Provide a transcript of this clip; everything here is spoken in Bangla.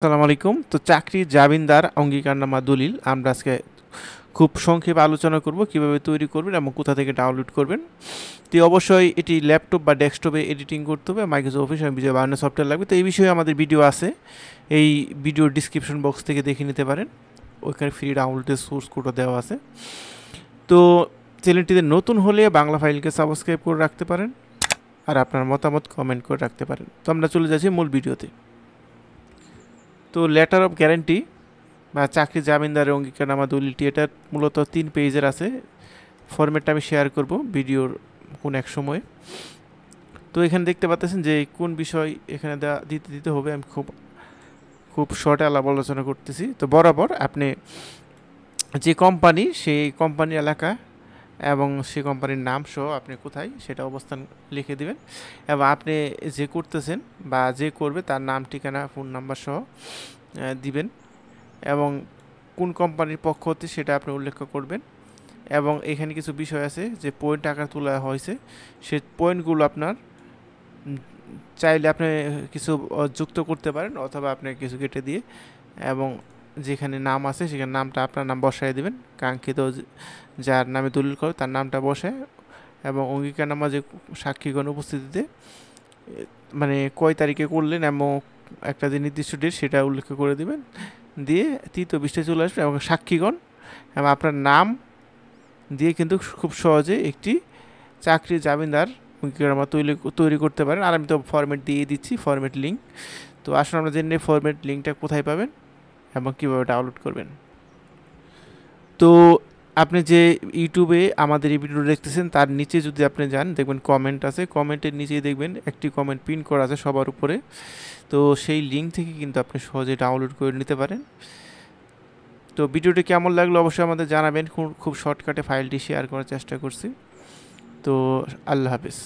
আসসালামু আলাইকুম। তো চাকরির জামিনদার অঙ্গীকারনামা দলিল আমরা আজকে খুব সংক্ষেপে আলোচনা করব কিভাবে তৈরি করবেন এবং কোথা থেকে ডাউনলোড করবেন। তো অবশ্যই এটি ল্যাপটপ বা ডেস্কটপে এডিটিং করতে হবে। মাইক্রোসফট অফিস এবং বিজয় বায়ান্ন সফটওয়্যার লাগবে। তো এই বিষয়ে আমাদের ভিডিও আছে, এই ভিডিওর ডিসক্রিপশন বক্স থেকে দেখে নিতে পারেন। ওইখানে ফ্রি ডাউনলোডের সোর্স কোডও দেওয়া আছে। তো চ্যানেলটিতে নতুন হলে বাংলা ফাইলকে সাবস্ক্রাইব করে রাখতে পারেন আর আপনার মতামত কমেন্ট করে রাখতে পারেন। তো আমরা চলে যাচ্ছি মূল ভিডিওতে। তো লেটার অফ গ্যারান্টি বা চাকরি জামিনদারের অঙ্গীকারনামা দলিলটি এটা মূলত 3 পেজের আছে। ফরম্যাটটা আমি শেয়ার করব ভিডিওর কোন এক সময়। তো এখানে দেখতে পাচ্ছেন যে কোন বিষয় এখানে দিতে হবে। আমি খুব শর্টে আলোচনা করতেছি। তো বরাবর আপনি যে কোম্পানি সেই কোম্পানির এলাকা এবং সেই কোম্পানির নাম সহ আপনি কোথায় সেটা অবস্থান লিখে দিবেন এবং আপনি যে করতেছেন বা যে করবে তার নাম, ঠিকানা, ফোন নাম্বার সহ দিবেন এবং কোন কোম্পানির পক্ষ হতে সেটা আপনি উল্লেখ করবেন। এবং এখানে কিছু বিষয় আছে যে পয়েন্ট আকার তোলা হয়েছে, সে পয়েন্টগুলো আপনার চাইলে আপনি কিছু যুক্ত করতে পারেন অথবা আপনি কিছু কেটে দিয়ে এবং যেখানে নাম আছে সেখানে নামটা আপনার নাম বসায় দেবেন, কাঙ্ক্ষিত যার নামে দলিল করে তার নামটা বসায় এবং অঙ্গীকারনামা যে সাক্ষীগণ উপস্থিতিতে মানে কয় তারিখে করলেন এবং একটা যে নির্দিষ্ট ডেট সেটা উল্লেখ করে দেবেন, দিয়ে তৃতীয় পৃষ্ঠায় চলে আসবে এবং সাক্ষীগণ এবং আপনার নাম দিয়ে কিন্তু খুব সহজে একটি চাকরির জামিনদার অঙ্গীকারনামা তৈরি করতে পারেন। আর আমি তো ফরম্যাট দিয়ে দিচ্ছি, ফরম্যাট লিঙ্ক। তো আসলে আমরা জেনে ফরম্যাট লিঙ্কটা কোথায় পাবেন এবং কীভাবে ডাউনলোড করবেন। তো আপনি যে ইউটিউবে আমাদের এই ভিডিও দেখতেছেন তার নিচে যদি আপনি যান দেখবেন কমেন্ট আছে, কমেন্টের নিচেই দেখবেন একটি কমেন্ট পিন করা আছে সবার উপরে। তো সেই লিঙ্ক থেকে কিন্তু আপনি সহজে ডাউনলোড করে নিতে পারেন। তো ভিডিওটি কেমন লাগলো অবশ্যই আমাদের জানাবেন। খুব শর্টকাটে ফাইলটি শেয়ার করার চেষ্টা করছি। তো আল্লাহ হাফেজ।